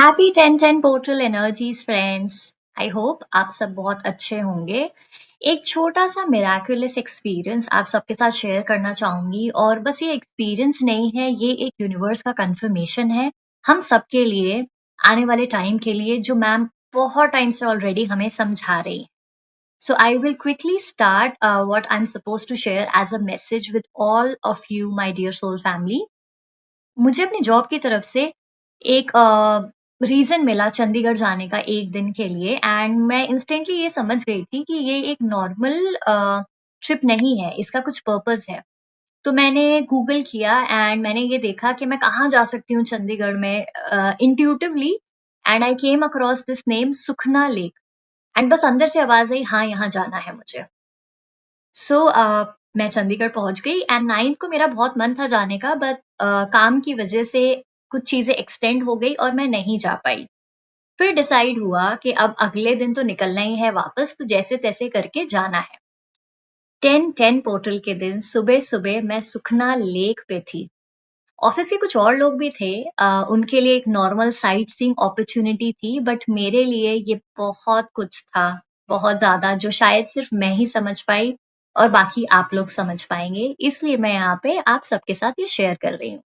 Happy 1010 portal energies friends. I hope आप सब बहुत अच्छे होंगे। एक छोटा सा मिराकुलस एक्सपीरियंस आप सबके साथ शेयर करना चाहूंगी, और बस ये एक्सपीरियंस नहीं है, ये एक यूनिवर्स का कंफर्मेशन है हम सबके लिए, आने वाले टाइम के लिए, जो मैम बहुत टाइम से ऑलरेडी हमें समझा रही है। So I will quickly start what I am supposed to share as a message with all of you my dear soul family. मुझे अपनी जॉब की तरफ से एक रीज़न मिला चंडीगढ़ जाने का 1 दिन के लिए, एंड मैं इंस्टेंटली ये समझ गई थी कि ये एक नॉर्मल ट्रिप नहीं है, इसका कुछ पर्पस है। तो मैंने गूगल किया एंड मैंने ये देखा कि मैं कहाँ जा सकती हूँ चंडीगढ़ में intuitively, and I came across this name Sukhna lake. And बस अंदर से आवाज़ आई, हाँ, यहाँ जाना है मुझे। सो मैं चंडीगढ़ पहुंच गई एंड 9th को मेरा बहुत मन था जाने का, बट काम की वजह से कुछ चीजें एक्सटेंड हो गई और मैं नहीं जा पाई। फिर डिसाइड हुआ कि अब अगले दिन तो निकलना ही है वापस, तो जैसे तैसे करके जाना है। 10-10 पोर्टल के दिन सुबह सुबह मैं सुखना लेक पे थी। ऑफिस के कुछ और लोग भी थे, उनके लिए एक नॉर्मल साइट सीइंग अपॉर्चुनिटी थी, बट मेरे लिए ये बहुत कुछ था, बहुत ज्यादा, जो शायद सिर्फ मैं ही समझ पाई और बाकी आप लोग समझ पाएंगे, इसलिए मैं यहाँ पे आप सबके साथ ये शेयर कर रही हूँ।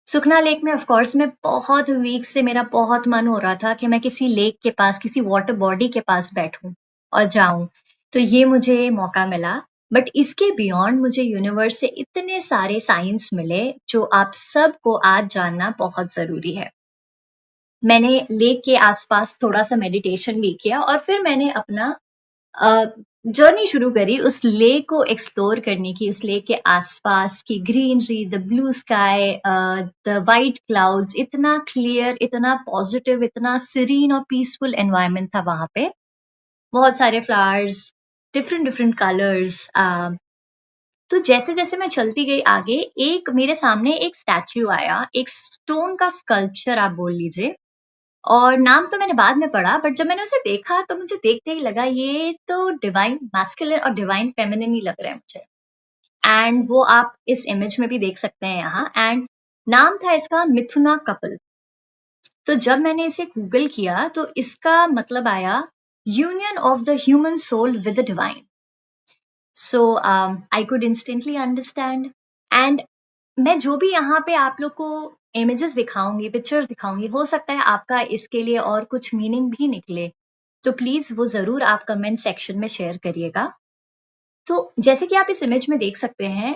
सुखना लेक में ऑफ कोर्स मैं बहुत वीक से, मेरा बहुत मन हो रहा था कि मैं किसी लेक के पास, किसी वाटर बॉडी के पास बैठूं और जाऊं, तो ये मुझे मौका मिला। बट इसके बियॉन्ड मुझे यूनिवर्स से इतने सारे साइंस मिले जो आप सबको आज जानना बहुत जरूरी है। मैंने लेक के आसपास थोड़ा सा मेडिटेशन भी किया और फिर मैंने अपना जर्नी शुरू करी उस लेक को एक्सप्लोर करने की, उस लेक के आसपास की greenery, the blue sky, the white clouds, इतना क्लियर, इतना पॉजिटिव, इतना सीरीन और पीसफुल एनवायरनमेंट था वहां पे। बहुत सारे फ्लावर्स, डिफरेंट डिफरेंट कलर्स। तो जैसे जैसे मैं चलती गई आगे, एक मेरे सामने एक स्टैच्यू आया, एक स्टोन का स्कल्पचर आप बोल लीजिए। और नाम तो मैंने बाद में पढ़ा, बट जब मैंने उसे देखा तो मुझे देखते ही लगा ये तो डिवाइन मैस्कुलिन और डिवाइन फेमिनिन ही लग रहा है मुझे। एंड वो आप इस इमेज में भी देख सकते हैं यहाँ। एंड नाम था इसका मिथुना कपल। तो जब मैंने इसे गूगल किया तो इसका मतलब आया union of the human soul with the divine. So I could instantly understand. And मैं जो भी यहाँ पे आप लोग को इमेजेस दिखाऊंगी, पिक्चर्स दिखाऊंगी, हो सकता है आपका इसके लिए और कुछ मीनिंग भी निकले, तो प्लीज वो जरूर आप कमेंट सेक्शन में शेयर करिएगा। तो जैसे कि आप इस इमेज में देख सकते हैं,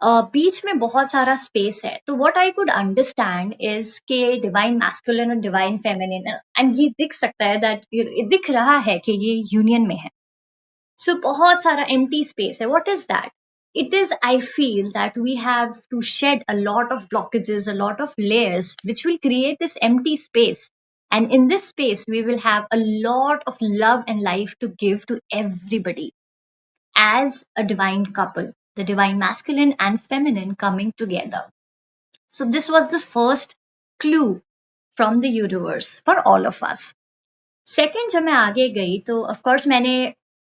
बीच में बहुत सारा स्पेस है। तो what I could understand is के डिवाइन मैस्कुलिन और डिवाइन फेमिनिन, एंड ये दिख सकता है दैट, दिख रहा है कि ये यूनियन में है। So बहुत सारा empty space है. What is that? It is, I feel that we have to shed a lot of blockages, a lot of layers, which will create this empty space. And in this space, we will have a lot of love and life to give to everybody as a divine couple, the divine masculine and feminine coming together. So this was the first clue from the universe for all of us. Second, जब मैं आगे गई तो of course मैंने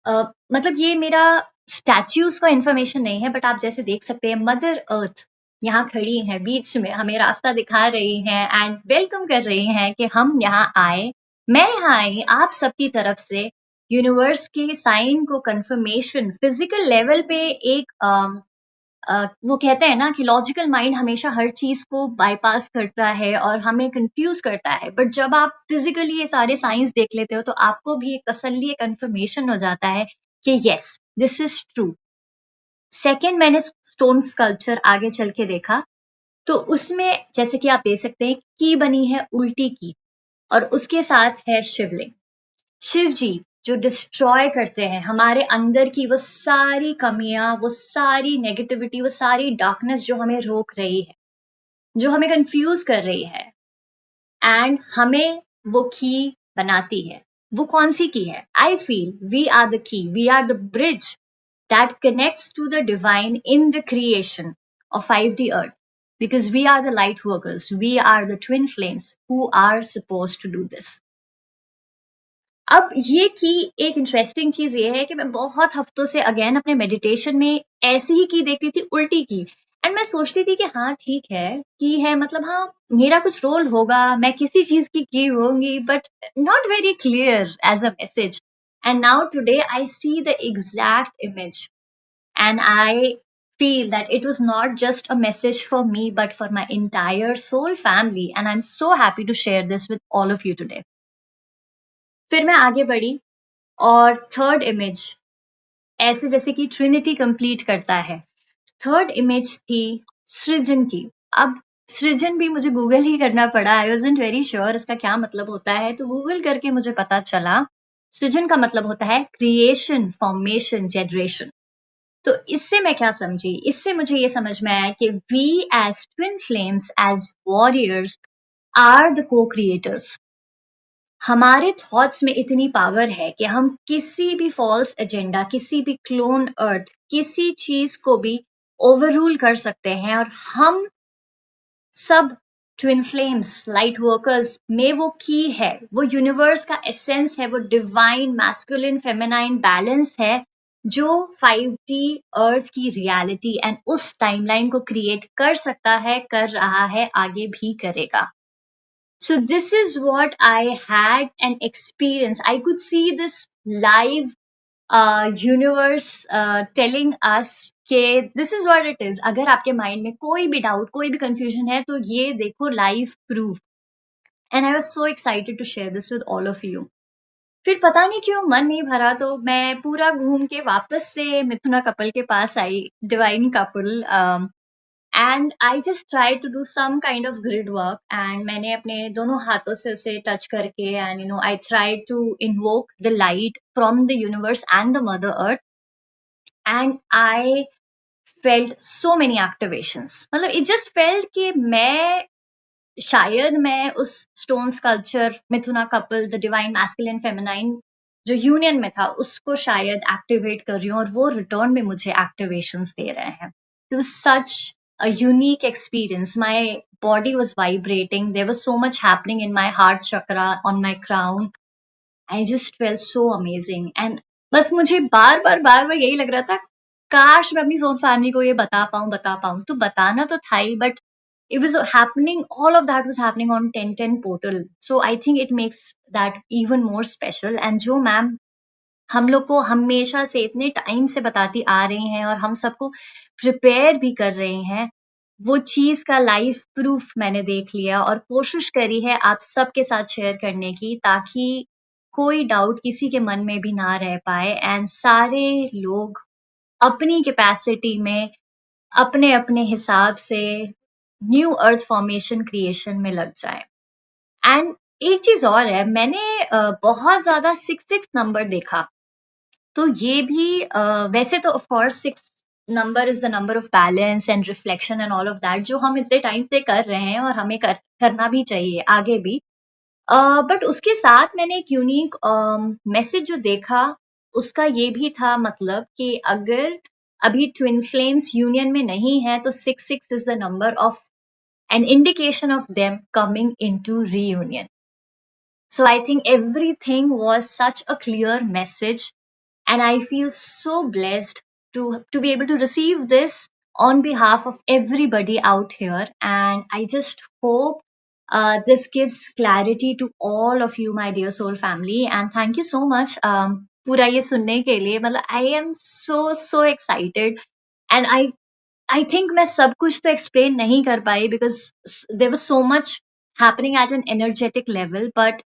मतलब ये मेरा statues का इंफॉर्मेशन नहीं है, बट आप जैसे देख सकते हैं मदर अर्थ यहाँ खड़ी है बीच में, हमें रास्ता दिखा रही हैं एंड वेलकम कर रही हैं कि हम यहाँ आए, मैं यहाँ आई आप सबकी तरफ से। यूनिवर्स के साइन को कंफर्मेशन फिजिकल लेवल पे एक वो कहते हैं ना कि लॉजिकल माइंड हमेशा हर चीज को बाईपास करता है और हमें कंफ्यूज करता है, बट जब आप फिजिकली ये सारे साइंस देख लेते हो तो आपको भी एक तसल्ली, कंफर्मेशन हो जाता है कि yes, this is true. Second, मैंने स्टोन स्कल्पचर आगे चल के देखा, तो उसमें जैसे कि आप देख सकते हैं की बनी है उल्टी की, और उसके साथ है शिवलिंग। शिव जी जो डिस्ट्रॉय करते हैं हमारे अंदर की वो सारी कमियां, वो सारी नेगेटिविटी, वो सारी डार्कनेस जो हमें रोक रही है, जो हमें कंफ्यूज कर रही है, एंड हमें वो की बनाती है। वो कौन सी की है? I feel we are the key, we are the bridge that connects to the divine in the creation of 5D earth, because we are the light workers, we are the twin flames who are supposed to do this. अब ये की एक interesting चीज ये है कि मैं बहुत हफ्तों से अगेन अपने मेडिटेशन में ऐसी ही की देखती थी, उल्टी की। एंड मैं सोचती थी कि हाँ ठीक है कि है मतलब हाँ मेरा कुछ रोल होगा, मैं किसी चीज की होंगी, but not very clear as a message. And now today I see the exact image and I feel that it was not just a message for me but for my entire soul family, and I'm so happy to share this with all of you today. फिर मैं आगे बढ़ी और third image ऐसे जैसे कि Trinity complete करता है. थर्ड इमेज थी सृजन की. अब सृजन भी मुझे गूगल ही करना पड़ा. आई वॉजंट वेरी श्योर इसका क्या मतलब होता है, तो गूगल करके मुझे पता चला सृजन का मतलब होता है क्रिएशन, फॉर्मेशन, जनरेशन. तो इससे मैं क्या समझी, इससे मुझे ये समझ में आया कि we as twin flames, as warriors, are the co creators. हमारे थॉट्स में इतनी पावर है कि हम किसी भी फॉल्स एजेंडा, किसी भी क्लोन अर्थ, किसी चीज को भी ओवररूल कर सकते हैं. और हम सब ट्विन फ्लेम्स, लाइट वर्कर्स में वो की है, वो यूनिवर्स का एसेंस है, वो डिवाइन मैस्कुलिन फेमिनाइन बैलेंस है जो 5D अर्थ की रियलिटी एंड उस टाइमलाइन को क्रिएट कर सकता है, कर रहा है, आगे भी करेगा. So this is what I had an experience. I could see this live universe telling us कि this is what it is. अगर आपके माइंड में कोई भी डाउट, कोई भी कंफ्यूजन है, तो ये देखो live proof. And I was so excited to share this with all of you. फिर पता नहीं क्यों मन नहीं भरा, तो मैं पूरा घूम के वापस से मिथुना कपल के पास आई, divine couple. And I just try to do some kind of grid work, and मैंने अपने दोनों हाथों से उसे टच करके and I try to invoke the light from the universe and the mother earth. And I felt so many activations. मतलब it just felt कि शायद मैं उस stone sculpture Mithuna couple, the divine masculine feminine जो union में था, उसको शायद एक्टिवेट कर रही हूँ, और वो रिटर्न में मुझे एक्टिवेशंस दे रहे हैं. It was such a unique experience. My body was vibrating. There was so much happening in my heart chakra, on my crown. I just felt so amazing. And बस मुझे बार बार यही लग रहा था, काश मैं अपनी सोन फैमिली को ये बता पाऊं. तो बताना तो था ही, but it was happening, all of that was happening on 1010 portal. So I think it makes that even more special. And जो मैम हम लोग को हमेशा से इतने टाइम से बताती आ रही हैं और हम सबको प्रिपेयर भी कर रही हैं, वो चीज का लाइव प्रूफ मैंने देख लिया और कोशिश करी है आप सबके साथ शेयर करने की, ताकि कोई डाउट किसी के मन में भी ना रह पाए एंड सारे लोग अपनी कैपेसिटी में, अपने अपने हिसाब से न्यू अर्थ फॉर्मेशन क्रिएशन में लग जाए. एंड एक चीज और है, मैंने बहुत ज्यादा 6 नंबर देखा. तो ये भी वैसे तो of course 6 number is the number of balance and reflection and all of that, जो हम इतने टाइम से कर रहे हैं और हमें करना भी चाहिए आगे भी. बट उसके साथ मैंने एक यूनिक मैसेज जो देखा, उसका ये भी था मतलब कि अगर अभी ट्विन फ्लेम्स यूनियन में नहीं है, तो 6 is the number of an indication of them coming into reunion. So I think everything was such a clear message, and I feel so blessed to be able to receive this on behalf of everybody out here. And I just hope this gives clarity to all of you, my dear soul family. And thank you so much पूरा ये सुनने के लिए. मतलब I am so excited, and I think मैं सब कुछ तो explain नहीं कर पाई because there was so much happening at an energetic level, but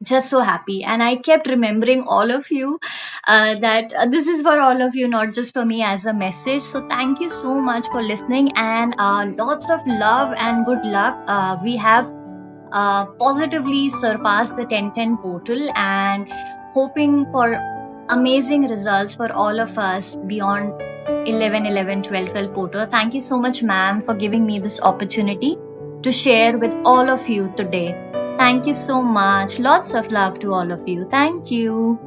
just so happy. And I kept remembering all of you, that this is for all of you, not just for me as a message. So thank you so much for listening, and lots of love and good luck. We have positively surpassed the 1010 portal and hoping for amazing results for all of us beyond 11 12 portal. Thank you so much, ma'am, for giving me this opportunity to share with all of you today. Thank you so much. Lots of love to all of you. Thank you.